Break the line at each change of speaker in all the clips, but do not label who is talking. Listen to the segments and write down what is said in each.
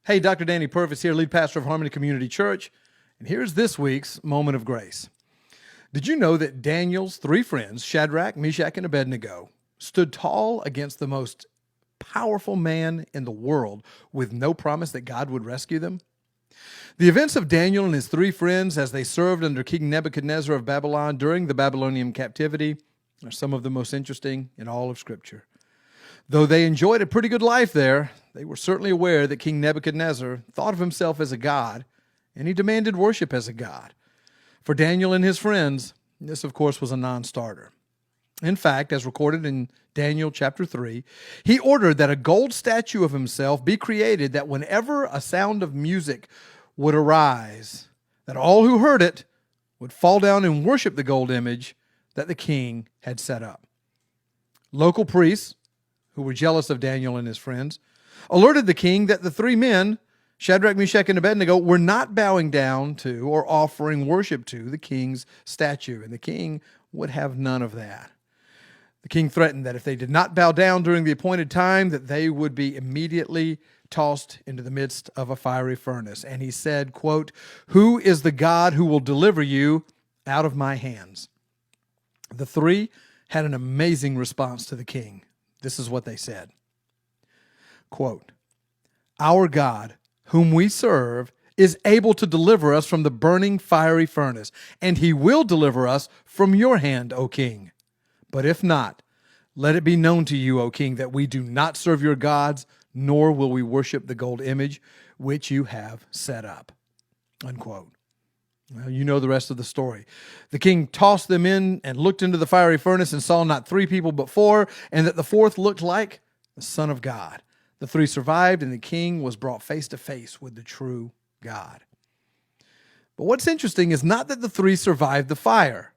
Hey, Dr. Danny Purvis here, lead pastor of Harmony Community Church, and here's this week's Moment of Grace. Did you know that Daniel's three friends, Shadrach, Meshach, and Abednego, stood tall against the most powerful man in the world with no promise that God would rescue them? The events of Daniel and his three friends as they served under King Nebuchadnezzar of Babylon during the Babylonian captivity are some of the most interesting in all of Scripture. Though they enjoyed a pretty good life there, they were certainly aware that King Nebuchadnezzar thought of himself as a god, and he demanded worship as a god. For Daniel and his friends, this, of course, was a non-starter. In fact, as recorded in Daniel chapter 3, he ordered that a gold statue of himself be created that whenever a sound of music would arise, that all who heard it would fall down and worship the gold image that the king had set up. Local priests, who were jealous of Daniel and his friends, alerted the king that the three men, Shadrach, Meshach, and Abednego, were not bowing down to or offering worship to the king's statue, and the king would have none of that. The king threatened that if they did not bow down during the appointed time, that they would be immediately tossed into the midst of a fiery furnace. And he said, quote, "Who is the God who will deliver you out of my hands?" The three had an amazing response to the king. This is what they said. Quote, "Our God, whom we serve, is able to deliver us from the burning fiery furnace, and he will deliver us from your hand, O king. But if not, let it be known to you, O king, that we do not serve your gods, nor will we worship the gold image which you have set up." Unquote. Well, you know the rest of the story. The king tossed them in and looked into the fiery furnace and saw not three people but four, and that the fourth looked like the Son of God. The three survived, and the king was brought face to face with the true God. But what's interesting is not that the three survived the fire.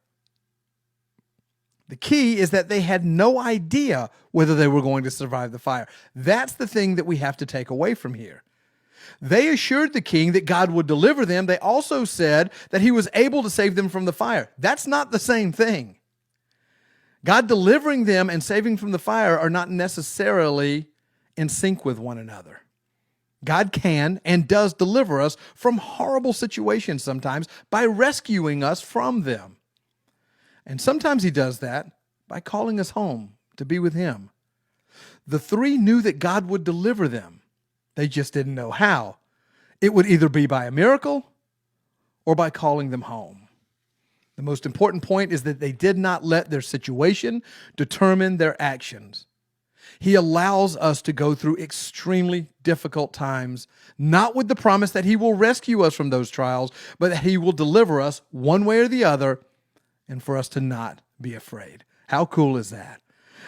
The key is that they had no idea whether they were going to survive the fire. That's the thing that we have to take away from here. They assured the king that God would deliver them. They also said that he was able to save them from the fire. That's not the same thing. God delivering them and saving from the fire are not necessarily in sync with one another. God can and does deliver us from horrible situations sometimes by rescuing us from them. And sometimes he does that by calling us home to be with him. The three knew that God would deliver them. They just didn't know how. It would either be by a miracle or by calling them home. The most important point is that they did not let their situation determine their actions. He allows us to go through extremely difficult times, not with the promise that he will rescue us from those trials, but that he will deliver us one way or the other, and for us to not be afraid. How cool is that?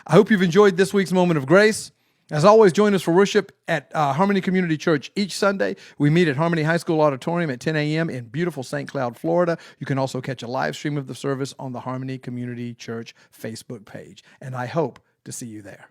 I hope you've enjoyed this week's Moment of Grace. As always, join us for worship at Harmony Community Church each Sunday. We meet at Harmony High School Auditorium at 10 a.m. in beautiful St. Cloud, Florida. You can also catch a live stream of the service on the Harmony Community Church Facebook page. And I hope to see you there.